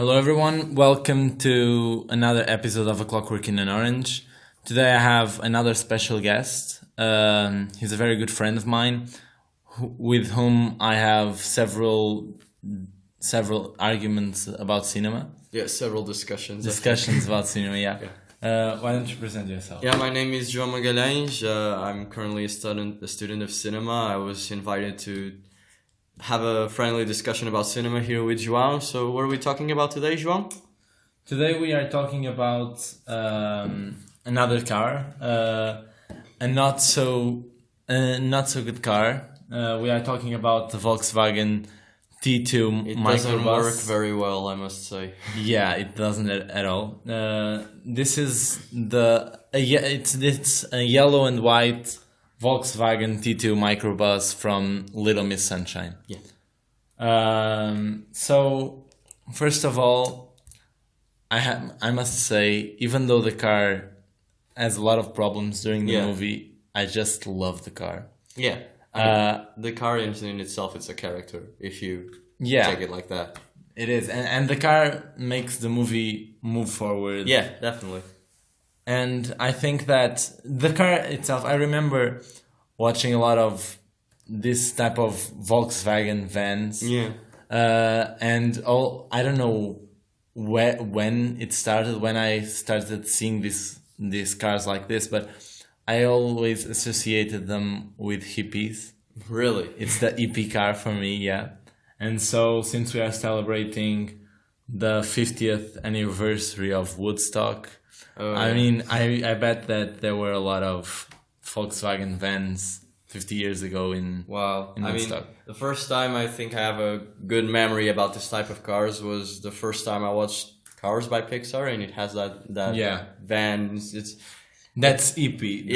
Hello, everyone. Welcome to another episode of A Clockwork in an Orange. Today I have another special guest. He's a very good friend of mine, with whom I have several arguments about cinema. Yeah, several discussions. About cinema, yeah. Why don't you present yourself? Yeah, my name is João Magalhães. I'm currently a student of cinema. I was invited to have a friendly discussion about cinema here with João. So what are we talking about today, João? Today we are talking about another car, a not so good car. We are talking about the Volkswagen T2 It Microbus. doesn't work very well, I must say. Yeah, it doesn't at all. This is it's a yellow and white Volkswagen T2 Microbus from Little Miss Sunshine. Yeah. So first of all, I must say, even though the car has a lot of problems during the movie, I just love the car. Yeah. The car engine in itself is a character, if you take it like that. It is. And the car makes the movie move forward. Yeah, definitely. And I think that the car itself, I remember watching a lot of this type of Volkswagen vans. Yeah. I don't know when it started, when I started seeing these cars like this, but I always associated them with hippies. Really? It's the hippie car for me, yeah. And so since we are celebrating the 50th anniversary of Woodstock, I bet that there were a lot of Volkswagen vans 50 years ago in Woodstock. The first time I think I have a good memory about this type of cars was the first time I watched Cars by Pixar, and it has that van. That's hippie.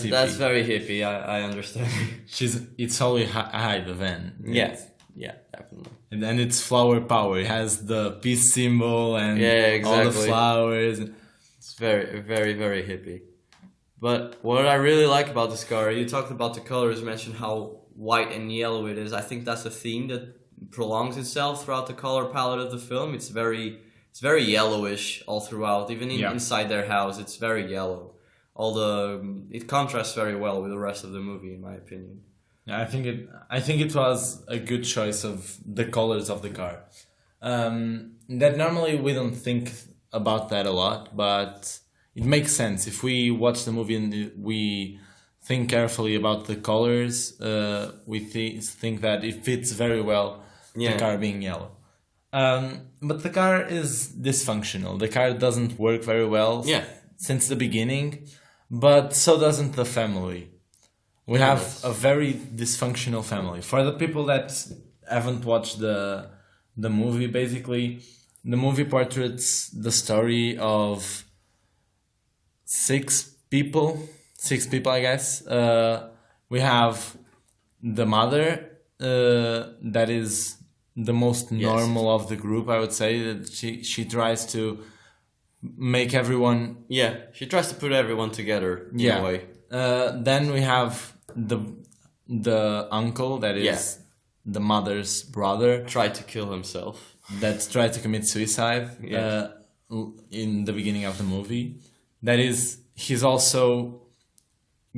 That's very hippie. I understand. It's always high, the van. Yeah, definitely. And then it's flower power. It has the peace symbol and all the flowers. It's very, very, very hippie. But what I really like about this car, you talked about the colors, you mentioned how white and yellow it is. I think that's a theme that prolongs itself throughout the color palette of the film. It's very yellowish all throughout. Even inside their house, it's very yellow. It contrasts very well with the rest of the movie, in my opinion. Yeah, I think it was a good choice of the colors of the car. That normally we don't think about that a lot, but it makes sense. If we watch the movie and we think carefully about the colors, we think that it fits very well, the car being yellow. But the car is dysfunctional. The car doesn't work very well since the beginning, but so doesn't the family. We have a very dysfunctional family. For the people that haven't watched the movie, basically, the movie portrays the story of six people, I guess. We have the mother, that is the most normal of the group, I would say. That she tries to make everyone... Yeah, she tries to put everyone together in a way. Then we have the uncle, that is the mother's brother. Tried to kill himself. That tried to commit suicide in the beginning of the movie. That is, he's also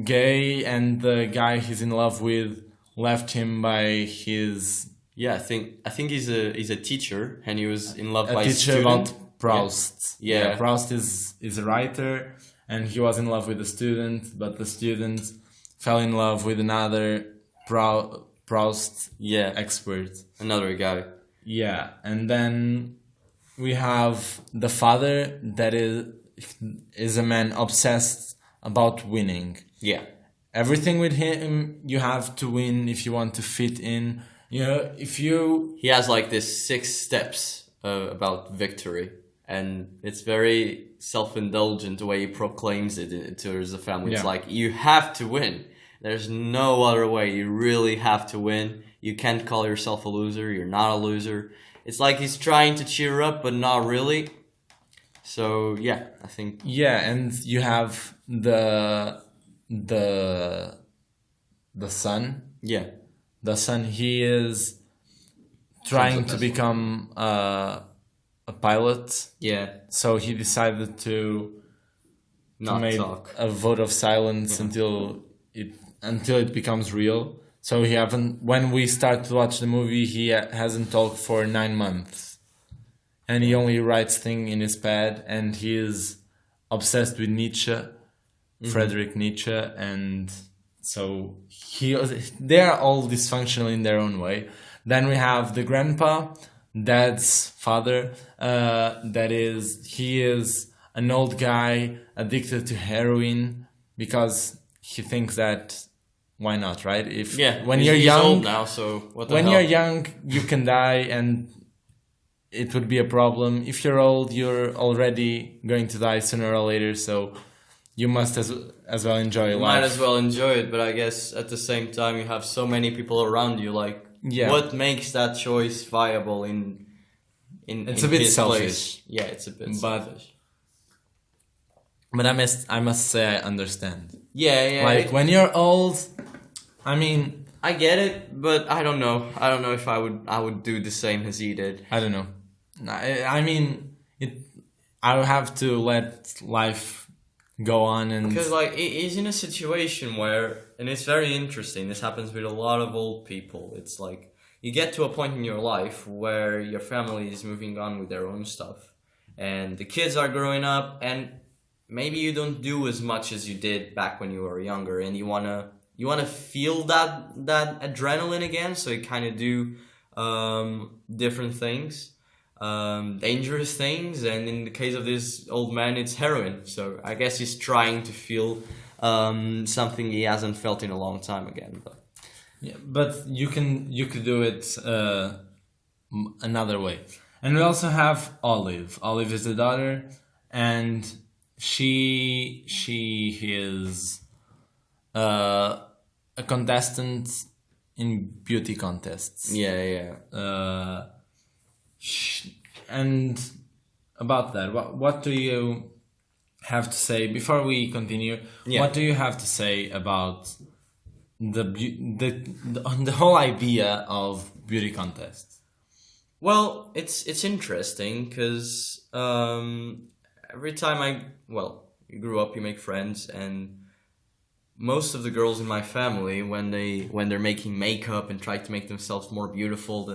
gay, and the guy he's in love with left him by his... Yeah, I think he's a teacher, and he was in love by a teacher student. about Proust. Yeah, Proust is a writer, and he was in love with the student, but the student fell in love with another Proust expert. Another guy. Yeah, and then we have the father that is a man obsessed about winning. Yeah. Everything with him, you have to win if you want to fit in. You know, he has like this 6 steps about victory, and it's very self-indulgent the way he proclaims it to the family. It's like, you have to win. There's no other way. You really have to win. You can't call yourself a loser. You're not a loser. It's like he's trying to cheer up, but not really. So I think and you have the son. Yeah. The son, he is trying to become a pilot, Yeah, so he decided to not make talk. a vote of silence until it becomes real. So he haven't. When we start to watch the movie, he hasn't talked for 9 months, and he only writes things in his pad, and he is obsessed with Nietzsche, Friedrich Nietzsche, and so they are all dysfunctional in their own way. Then we have the grandpa, dad's father. He is an old guy addicted to heroin because he thinks that why not, right? When you're he's young old now, so what the when hell? you're young, you can die and it would be a problem. If you're old, you're already going to die sooner or later, so you must as well enjoy You life. might as well enjoy it, but I guess at the same time you have so many people around you. Like, Yeah. what makes that choice viable in It's in a bit his selfish. place? Yeah, it's a bit But- selfish. But I must say I understand. Yeah, Like when you're old, I mean, I get it, but I don't know. I don't know if I would do the same as he did. I don't know. I mean, I will have to let life go on and Because like he's in a situation where, and it's very interesting. This happens with a lot of old people. It's like you get to a point in your life where your family is moving on with their own stuff, and the kids are growing up, and maybe you don't do as much as you did back when you were younger, and you wanna feel that adrenaline again. So you kind of do different things. Dangerous things, and in the case of this old man, it's heroin. So I guess he's trying to feel something he hasn't felt in a long time again. But yeah, but you could do it another way. And we also have Olive. Olive is the daughter, and she is a contestant in beauty contests. yeah. And about that, what do you have to say before we continue? Yeah. What do you have to say about the whole idea of beauty contests? Well, it's interesting because every time you grew up, you make friends, and most of the girls in my family, when they're making makeup and try to make themselves more beautiful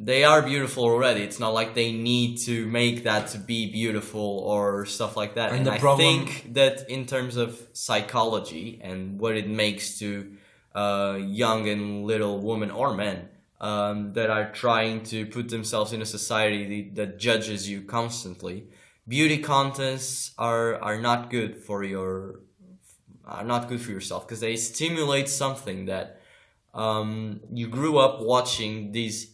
they are beautiful already. It's not like they need to make that to be beautiful or stuff like that. And the I problem- think that in terms of psychology and what it makes to young and little women or men that are trying to put themselves in a society that judges you constantly, beauty contests are not good for yourself, because they stimulate something that you grew up watching, these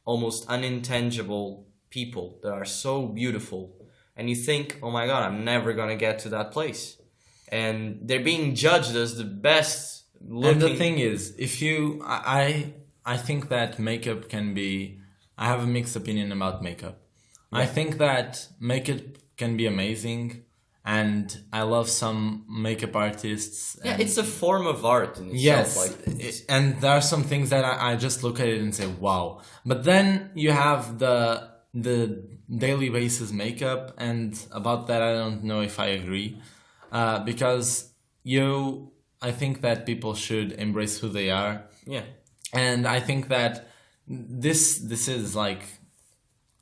almost unintangible people that are so beautiful, and you think, oh my god, I'm never gonna get to that place, and they're being judged as the best looking. And the thing is, I think that makeup can be. I have a mixed opinion about makeup. Yeah. I think that makeup can be amazing, and I love some makeup artists. Yeah, and- it's a form of art in itself. Yes, Like, and there are some things that I just look at it and say, wow. But then you have the daily basis makeup, and about that I don't know if I agree, because I think that people should embrace who they are, yeah, and I think that this is like,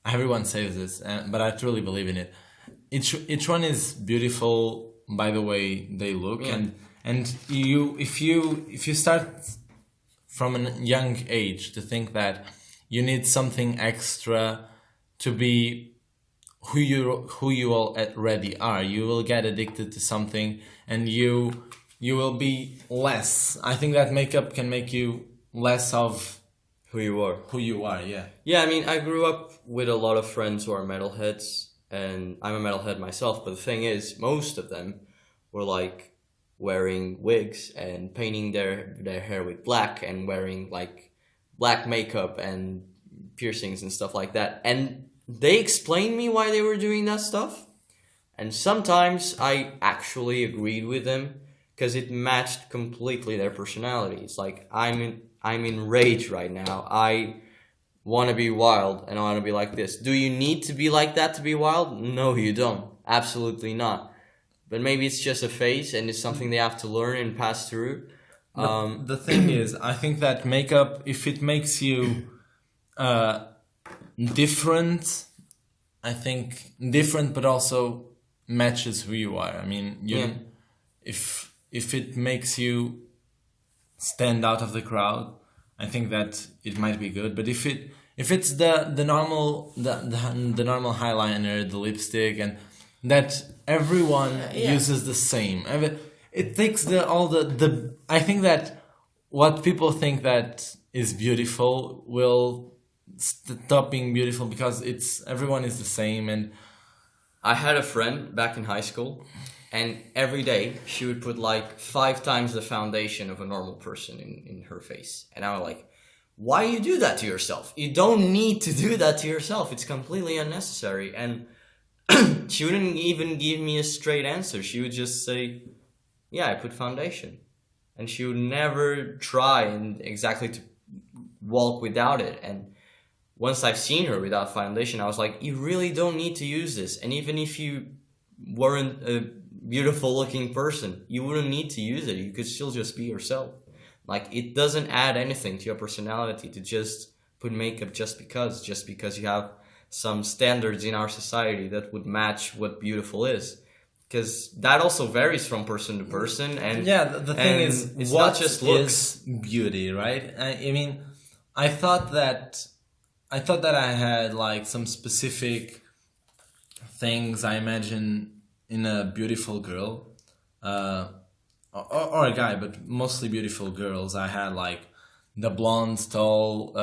everyone says this, but I truly believe in it. Each one is beautiful by the way they look, Yeah. and if you start from a young age to think that you need something extra to be who you already are, you will get addicted to something, and you will be less. I think that makeup can make you less of who you are. who you are. Yeah. Yeah, I mean, I grew up with a lot of friends who are metalheads, and I'm a metalhead myself, but the thing is, most of them were like wearing wigs and painting their hair with black and wearing like black makeup and piercings and stuff like that. And they explained me why they were doing that stuff. And sometimes I actually agreed with them because it matched completely their personality. It's like, I'm in rage right now. want to be wild and I want to be like this. Do you need to be like that to be wild? No, you don't. Absolutely not. But maybe it's just a phase and it's something they have to learn and pass through. The thing is, I think that makeup, if it makes you different, I think different, but also matches who you are. I mean, if it makes you stand out of the crowd, I think that it might be good. But if it's the normal normal eyeliner, the lipstick, and that everyone uses the same, it takes the. I think that what people think that is beautiful will stop being beautiful because everyone is the same. And I had a friend back in high school, and every day she would put like 5 times the foundation of a normal person in her face. And I was like, why you do that to yourself? You don't need to do that to yourself. It's completely unnecessary. And she wouldn't even give me a straight answer. She would just say, yeah, I put foundation. And she would never try exactly to walk without it. And once I've seen her without foundation, I was like, you really don't need to use this. And even if you weren't a beautiful looking person, you wouldn't need to use it. You could still just be yourself. Like, it doesn't add anything to your personality to just put makeup just because you have some standards in our society that would match what beautiful is. Because that also varies from person to person. And the thing is, it's what not just looks. Is beauty, right? I mean, I thought that I had like some specific things I imagine in a beautiful girl, or a guy, but mostly beautiful girls. I had like the blonde, tall,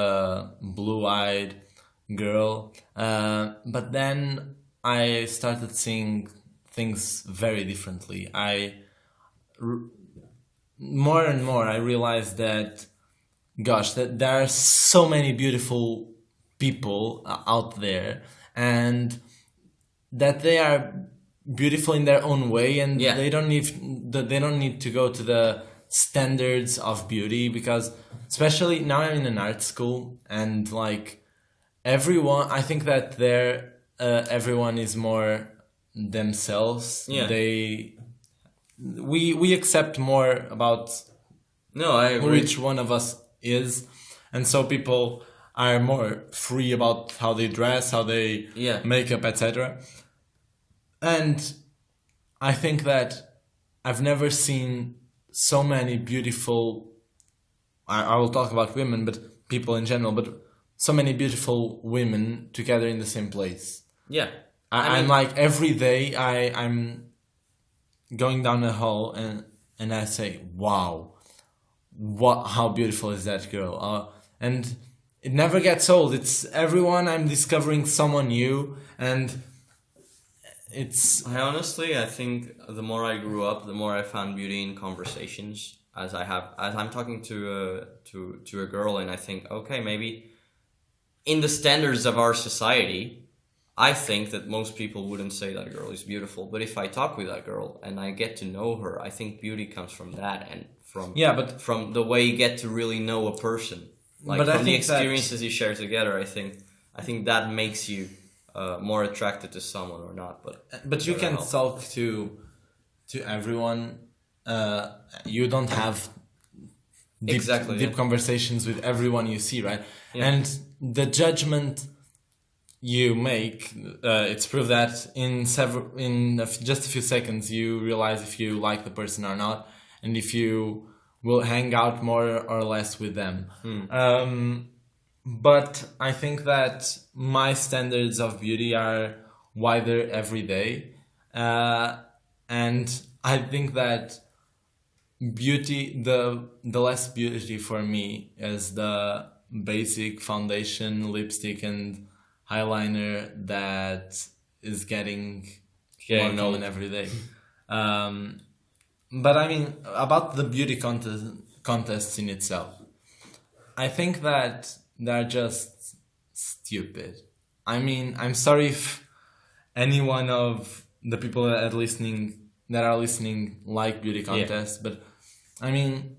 blue-eyed girl, but then I started seeing things very differently. More and more I realized that, gosh, that there are so many beautiful people out there, and that they are beautiful in their own way, and they don't need to go to the standards of beauty, because especially now I'm in an art school, and like everyone, I think that everyone is more themselves. We accept more about which one of us is, and so people are more free about how they dress, how they make up, etc. And I think that I've never seen so many beautiful, I will talk about women, but people in general, but so many beautiful women together in the same place. Yeah. I'm like, every day I'm going down the hall and I say, wow, how beautiful is that girl? And it never gets old. It's everyone, I'm discovering someone new, and I think the more I grew up, the more I found beauty in conversations. As I'm talking to a girl, and I think, okay, maybe in the standards of our society, I think that most people wouldn't say that girl is beautiful. But if I talk with that girl and I get to know her, I think beauty comes from that, and from the way you get to really know a person, like from the experiences you share together. I think that makes you more attracted to someone or not. But you can talk to everyone. You don't have deep conversations with everyone you see, right? Yeah. And the judgment you make, it's proof that in just a few seconds you realize if you like the person or not, and if you will hang out more or less with them. But I think that my standards of beauty are wider every day, and I think that beauty, the less beauty for me is the basic foundation, lipstick, and eyeliner that is getting more common every day. But I mean, about the beauty contests in itself, I think that they're just stupid. I mean, I'm sorry if any one of the people that are listening like beauty contests, but I mean,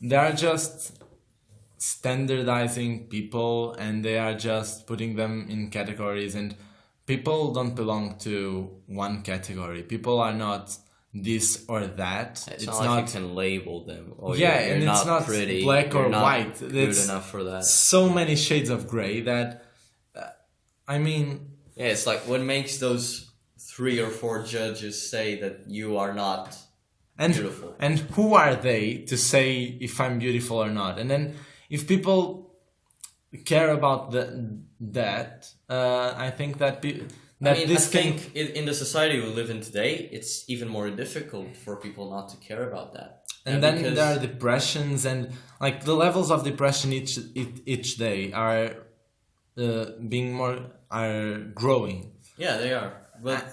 they are just standardizing people, and they are just putting them in categories, and people don't belong to one category. People are not this or that. It's not like you can label them. Or yeah, you're and it's not pretty, black or you're not white. Good It's enough for that. so many shades of gray that I mean, Yeah, it's like what makes those 3 or 4 judges say that you are not beautiful. And who are they to say if I'm beautiful or not? And then if people care about that, I think that this I think in the society we live in today, it's even more difficult for people not to care about that. And then there are depressions, and like the levels of depression each day are are growing. Yeah, they are. But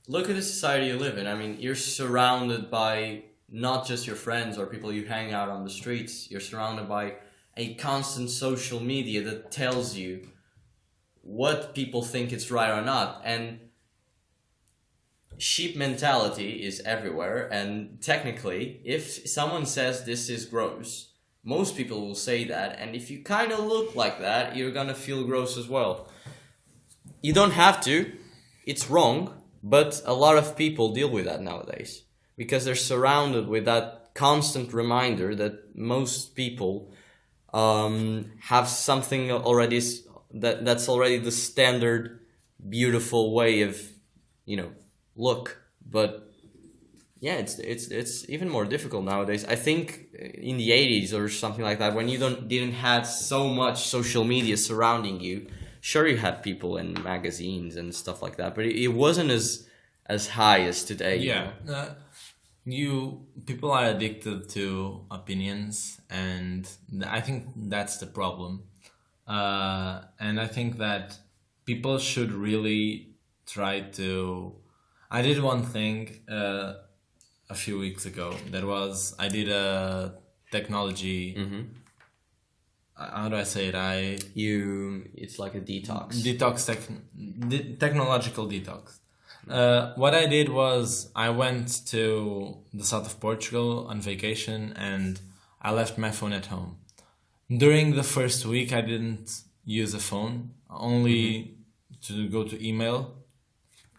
look at the society you live in. I mean, you're surrounded by not just your friends or people you hang out on the streets. You're surrounded by a constant social media that tells you what people think it's right or not. And sheep mentality is everywhere. And technically, if someone says this is gross, most people will say that. And if you kind of look like that, you're going to feel gross as well. You don't have to. It's wrong. But a lot of people deal with that nowadays because they're surrounded with that constant reminder that most people have something already that's already the standard beautiful way of, look. But yeah, it's even more difficult nowadays. I think in the 80s or something like that, when you didn't have so much social media surrounding you. Sure, you had people in magazines and stuff like that, but it wasn't as high as today. Yeah, people are addicted to opinions, and I think that's the problem. And I think that people should really try to. I did one thing a few weeks ago. I did a technology. Mm-hmm. How do I say it? It's like a detox. Technological detox. What I did was I went to the south of Portugal on vacation, and I left my phone at home. During the first week, I didn't use a phone, only to go to email.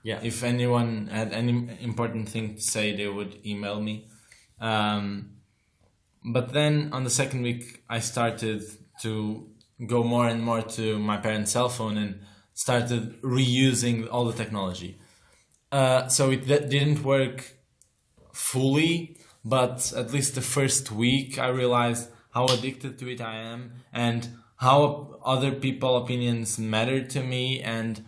Yeah. If anyone had any important thing to say, they would email me. But then on the second week, I started to go more and more to my parents' cell phone and started reusing all the technology. So it didn't work fully, but at least the first week I realized how addicted to it I am and how other people's opinions matter to me and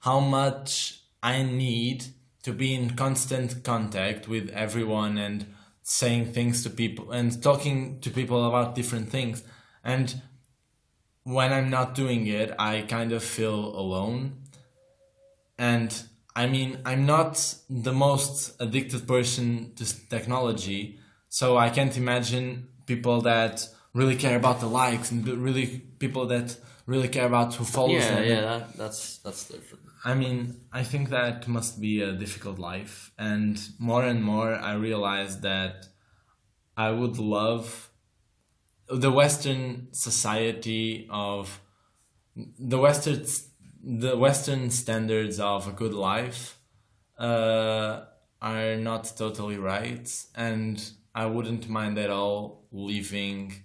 how much I need to be in constant contact with everyone and saying things to people and talking to people about different things. And when I'm not doing it, I kind of feel alone. And I mean, I'm not the most addicted person to technology, so I can't imagine people that really care about the likes and people that really care about who follows them. Yeah, that's different. I mean, I think that must be a difficult life, and more I realize that I would love the Western society of the Western standards of a good life are not totally right, and I wouldn't mind at all living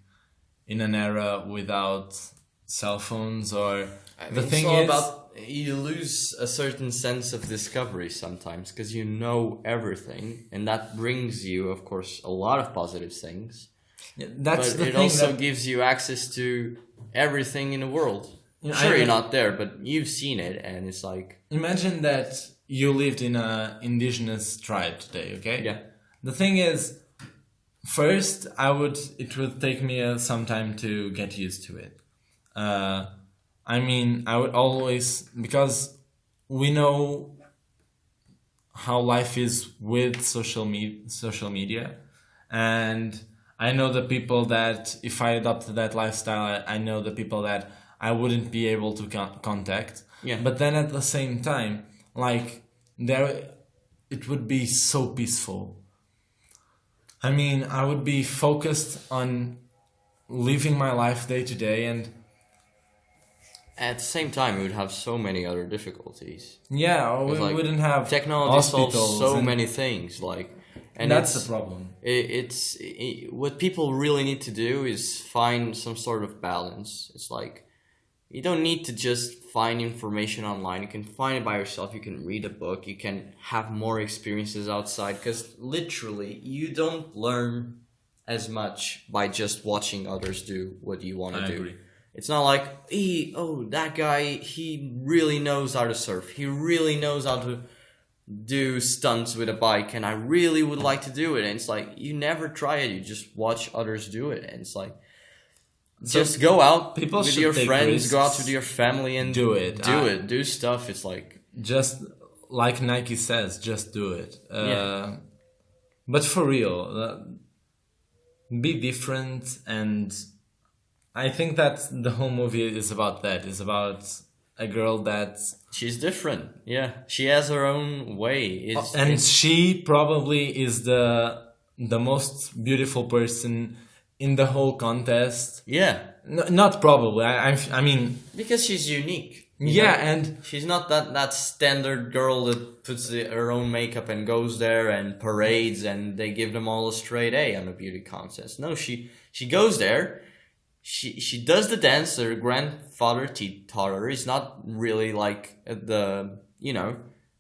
in an era without cell phones or the thing is about you lose a certain sense of discovery sometimes because you know everything, and that brings you, of course, a lot of positive things. Yeah, that's but the it thing also that gives you access to everything in the world. Sure, you're not there, but you've seen it, and it's like... Imagine that you lived in an indigenous tribe today, okay? Yeah. The thing is, first, it would take me some time to get used to it. I mean, I would always... Because we know how life is with social media, and I know the people that, if I adopted that lifestyle, I know the people that I wouldn't be able to contact. Yeah. But then at the same time, like, it would be so peaceful. I mean, I would be focused on living my life day to day, and At the same time, we would have so many other difficulties. yeah, we Like, wouldn't have technology solves hospitals so and many things. Like, and that's it's, the problem. what people really need to do is find some sort of balance. It's like you don't need to just find information online. You can find it by yourself. You can read a book. You can have more experiences outside. Because literally, you don't learn as much by just watching others do what you want to do. Agree. It's not like, that guy, he really knows how to surf. He really knows how to do stunts with a bike, and I really would like to do it. And it's like, you never try it. You just watch others do it. And it's like, just go out people with should your take friends, go out risks. with your family and Do it. Do stuff. It's like, Just like Nike says, just do it. Yeah. But for real, be different, and I think that the whole movie is about that. It's about a girl that, she's different. Yeah. She has her own way. and she probably is the most beautiful person in the whole contest. Yeah. Not probably. I mean, Because she's unique. yeah, and She's not that standard girl that puts her own makeup and goes there and parades and they give them all a straight A on a beauty contest. No, she goes there. She does the dance that her grandfather taught her. It's not really like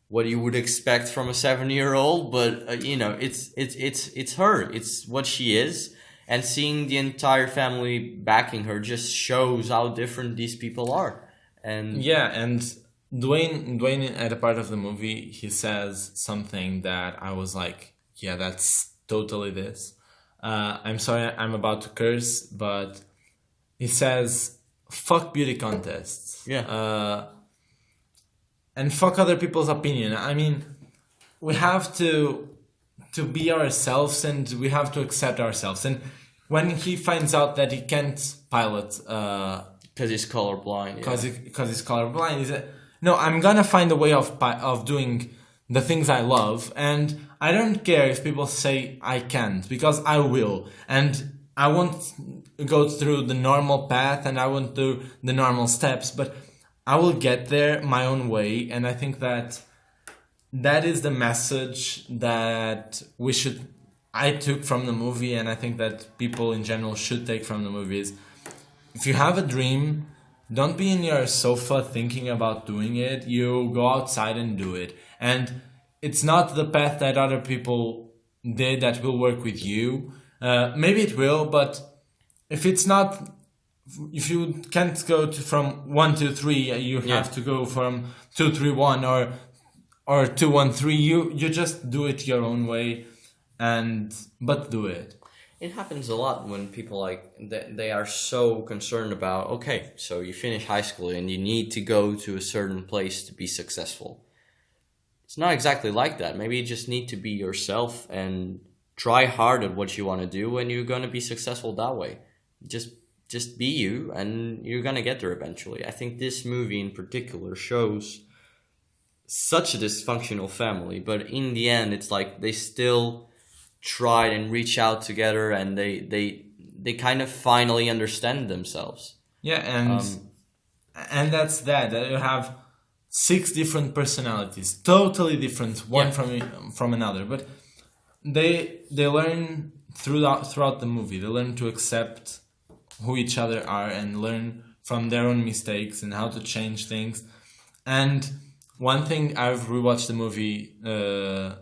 what you would expect from a 7-year-old, but it's her. It's what she is. And seeing the entire family backing her just shows how different these people are. And yeah, and Dwayne at a part of the movie, he says something that I was like, yeah, that's totally this. I'm sorry, I'm about to curse, but he says, "Fuck beauty contests." Yeah. And fuck other people's opinion. I mean, we have to be ourselves, and we have to accept ourselves. And when he finds out that he can't pilot, because he's colorblind. because he's colorblind, he said, "No, I'm gonna find a way of doing the things I love, and I don't care if people say I can't, because I will, and I won't go through the normal path, and I won't do the normal steps, but I will get there my own way." And I think that is the message that I took from the movie, and I think that people in general should take from the movie is, if you have a dream, don't be in your sofa thinking about doing it. You go outside and do it. And it's not the path that other people did that will work with you. Maybe it will, but if you can't go from 1 to 3, you have to go from 2 3 1 or 2 1 3. You just do it your own way, but do it. It happens a lot when people they are so concerned about, okay, so you finish high school and you need to go to a certain place to be successful. It's not exactly like that. Maybe you just need to be yourself and try hard at what you want to do, and you're going to be successful that way. Just be you, and you're going to get there eventually. I think this movie in particular shows such a dysfunctional family, but in the end, it's like they still tried and reach out together, and they kind of finally understand themselves. Yeah, and that's that. You have 6 different personalities, totally different one from another, but they learn throughout the movie. They learn to accept who each other are and learn from their own mistakes and how to change things. And one thing, I've rewatched the movie a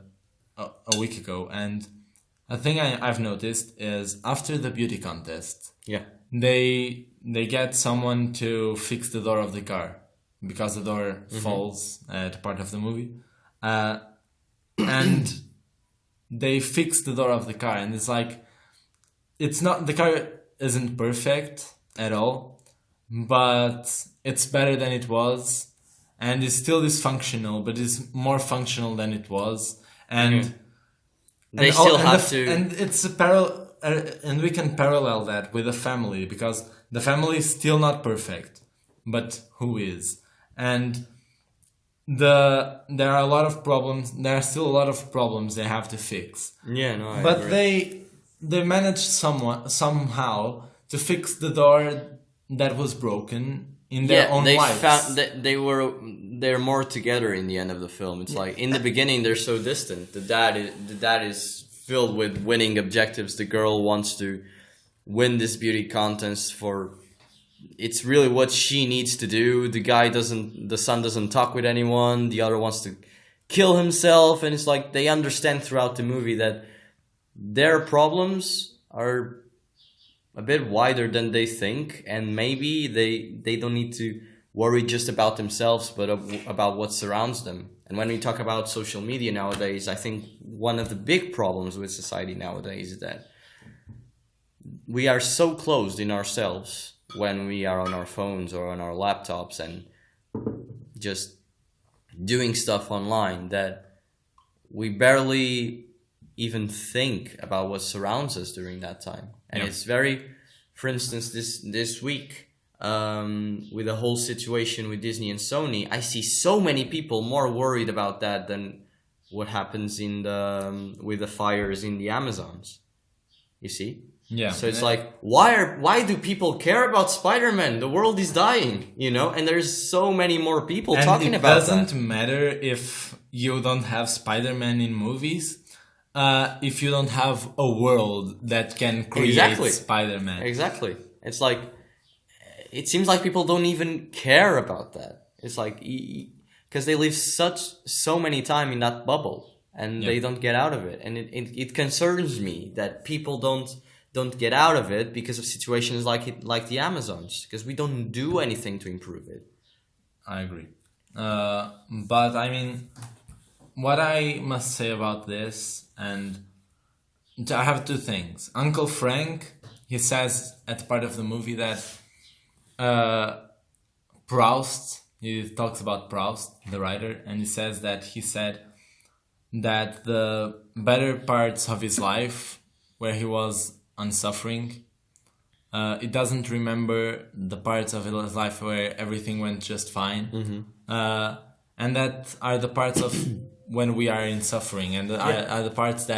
week ago, and a thing I've noticed is after the beauty contest, they get someone to fix the door of the car because the door falls at part of the movie, and they fix the door of the car, and it's like, it's not, the car isn't perfect at all, but it's better than it was, and it's still dysfunctional, but it's more functional than it was, and they still have to, and it's a parallel, and we can parallel that with a family, because the family is still not perfect, but who is? And there are a lot of problems. There are still a lot of problems they have to fix. I but agree. they managed somehow to fix the door that was broken in their Yeah, own they lives. found that they're more together in the end of the film. It's like in the beginning they're so distant. The dad is filled with winning objectives. The girl wants to win this beauty contest for. It's really what she needs to do. The son doesn't talk with anyone. The other wants to kill himself, and it's like they understand throughout the movie that their problems are a bit wider than they think, and maybe they don't need to worry just about themselves, but about what surrounds them. And when we talk about social media nowadays, I think one of the big problems with society nowadays is that we are so closed in ourselves when we are on our phones or on our laptops and just doing stuff online that we barely even think about what surrounds us during that time. And it's very, for instance, this week, with the whole situation with Disney and Sony, I see so many people more worried about that than what happens with the fires in the Amazons. You see? Yeah. So it's like, why do people care about Spider-Man? The world is dying, and there's so many more people talking about that. It doesn't matter if you don't have Spider-Man in movies, if you don't have a world that can create Spider-Man. Exactly. It's like, it seems like people don't even care about that. It's like, because they live so many time in that bubble and they don't get out of it. And it concerns me that people don't get out of it because of situations like the Amazons, because we don't do anything to improve it. I agree. But I mean, what I must say about this, and I have two things. Uncle Frank, he says at part of the movie that Proust, he talks about Proust, the writer, and he said that the better parts of his life, where he was unsuffering, it doesn't remember the parts of his life where everything went just fine. And that are the parts of when we are in suffering, and are the parts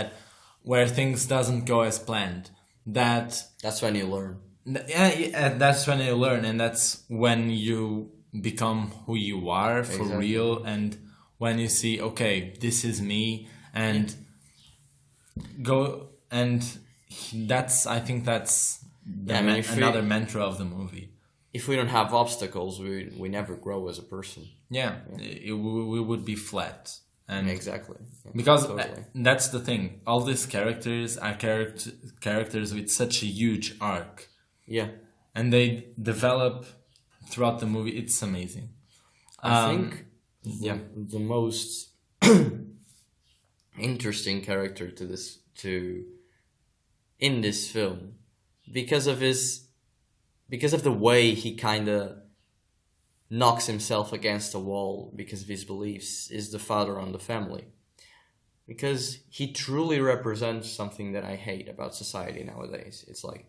where things doesn't go as planned. That's when you learn. That's when you learn, and that's when you become who you are for real, and when you see, okay, this is me, and go, and I think that's another mantra of the movie. If we don't have obstacles, we never grow as a person. We would be flat. And exactly. Because that's the thing. All these characters are characters with such a huge arc. Yeah. And they develop throughout the movie. It's amazing. I think the most interesting character in this film, because of the way he kind of knocks himself against the wall because of his beliefs, is the father on the family. Because he truly represents something that I hate about society nowadays. It's like,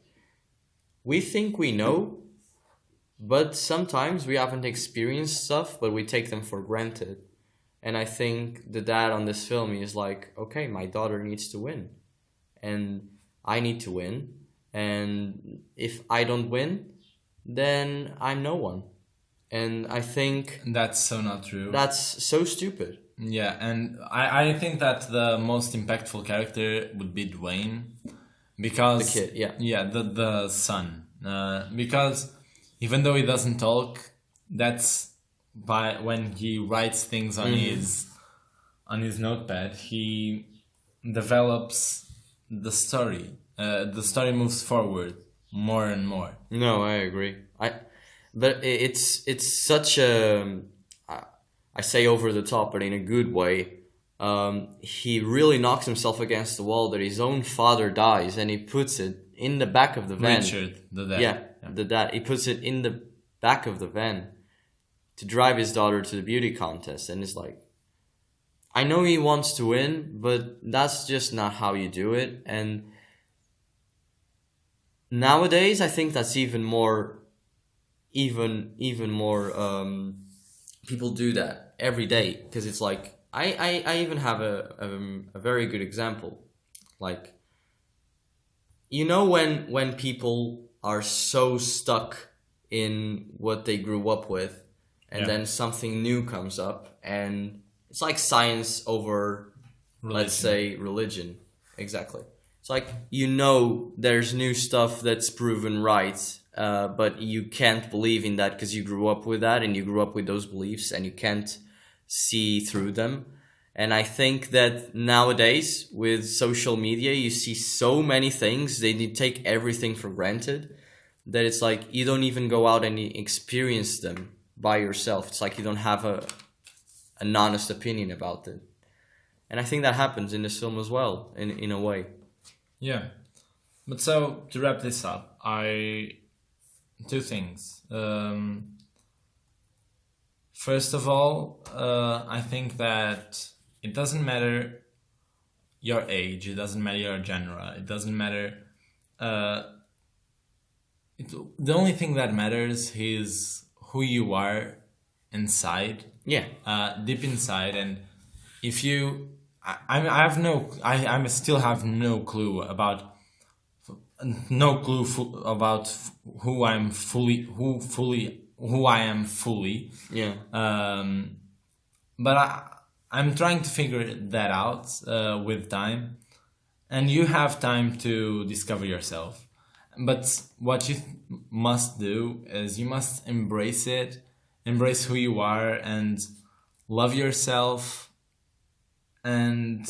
we think we know, but sometimes we haven't experienced stuff, but we take them for granted. And I think the dad on this film is like, okay, my daughter needs to win. And I need to win. And if I don't win, then I'm no one. And I think that's so not true. That's so stupid. Yeah, and I think that the most impactful character would be Dwayne, because the kid, the son, because even though he doesn't talk, that's when he writes things on his notepad, he develops the story. The story moves forward more and more. No, I agree. But it's such a, I say over the top, but in a good way. He really knocks himself against the wall that his own father dies, and he puts it in the back of the van. Richard, the dad. Yeah, the dad. He puts it in the back of the van to drive his daughter to the beauty contest, and it's like, I know he wants to win, but that's just not how you do it. And nowadays, I think that's even more. People do that every day, because it's like, I even have a very good example. Like, when people are so stuck in what they grew up with, and Yeah. then something new comes up, and it's like science over, let's say, religion. Exactly. It's like, there's new stuff that's proven right, but you can't believe in that because you grew up with that and you grew up with those beliefs and you can't see through them. And I think that nowadays with social media, you see so many things, they take everything for granted, that it's like you don't even go out and experience them by yourself. It's like you don't have an honest opinion about it. And I think that happens in this film as well, in a way. Yeah. But so, to wrap this up, two things. First of all, I think that it doesn't matter your age, it doesn't matter your genre, it doesn't matter... the only thing that matters is who you are inside. Yeah. Deep inside. And if you... I still have no clue about who I am fully. Yeah. But I'm trying to figure that out with time, and you have time to discover yourself. But what you must do is you must embrace it, embrace who you are, and love yourself. And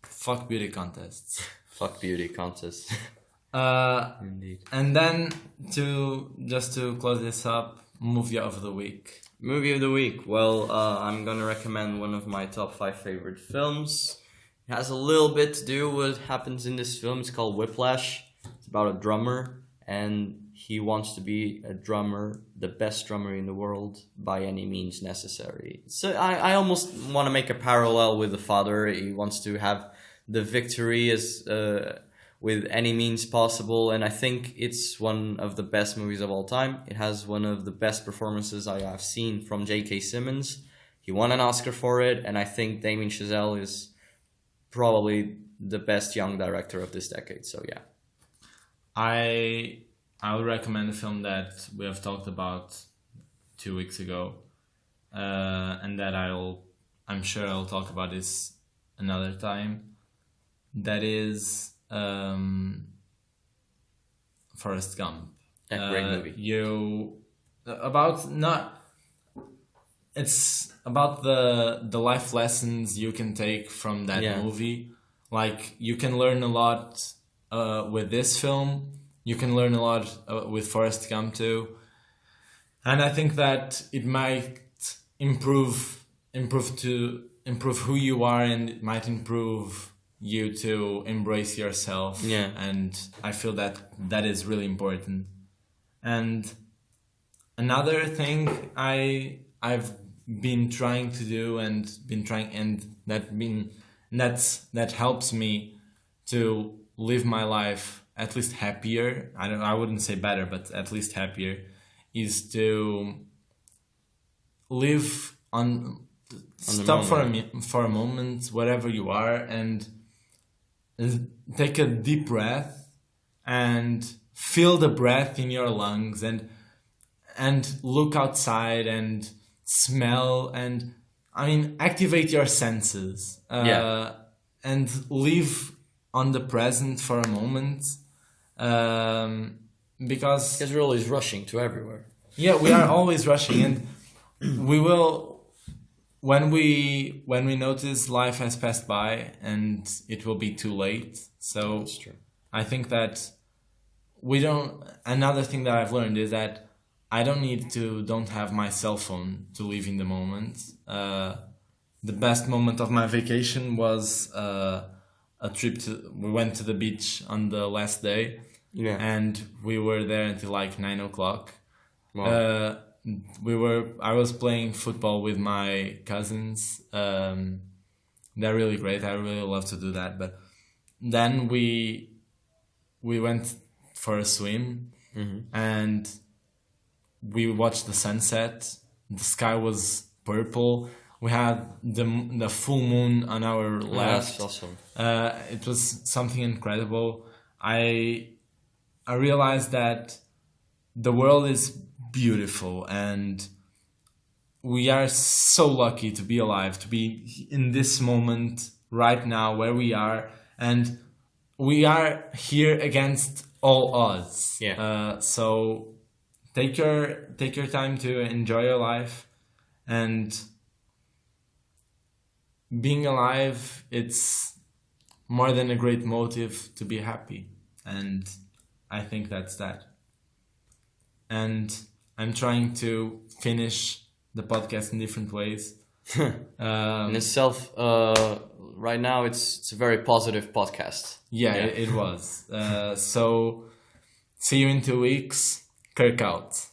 fuck beauty contests. Fuck beauty contests. Indeed. And then to close this up, movie of the week. Movie of the week. Well, I'm gonna recommend one of my top 5 favorite films. It has a little bit to do with what happens in this film. It's called Whiplash. It's about a drummer, and he wants to be a drummer, the best drummer in the world, by any means necessary. So I almost want to make a parallel with the father. He wants to have the victory as with any means possible, and I think it's one of the best movies of all time. It has one of the best performances I have seen from J.K. Simmons. He won an Oscar for it, and I think Damien Chazelle is probably the best young director of this decade. So yeah. I would recommend a film that we have talked about 2 weeks ago, and that I'm sure I'll talk about this another time. That is Forrest Gump. A great movie. It's about the life lessons you can take from that movie. Like, you can learn a lot with this film. You can learn a lot with Forrest Gump too, and I think that it might improve who you are, and it might improve you to embrace yourself. Yeah. And I feel that is really important. And another thing I've been trying to do that helps me to live my life at least happier. I wouldn't say better, but at least happier, is to live stop for a moment wherever you are, and take a deep breath and feel the breath in your lungs, and look outside and smell, and activate your senses, and live on the present for a moment. Because we're always rushing to everywhere. Yeah, we are always rushing, and we will, when we notice life has passed by, and it will be too late. So that's true. I think that another thing that I've learned is that I don't have my cell phone to live in the moment. The best moment of my vacation was a trip we went to the beach on the last day. Yeah. And we were there until like 9 o'clock. Wow. I was playing football with my cousins. They're really great. I really love to do that. But then we went for a swim, and we watched the sunset. The sky was purple. We had the full moon on our left. That's awesome. It was something incredible. I I realized that the world is beautiful and we are so lucky to be alive, to be in this moment right now where we are, and we are here against all odds. So take your time to enjoy your life, and being alive, it's more than a great motive to be happy, and I think that's that. And I'm trying to finish the podcast in different ways. In itself, right now it's a very positive podcast. It was. So see you in 2 weeks. Kirk Out.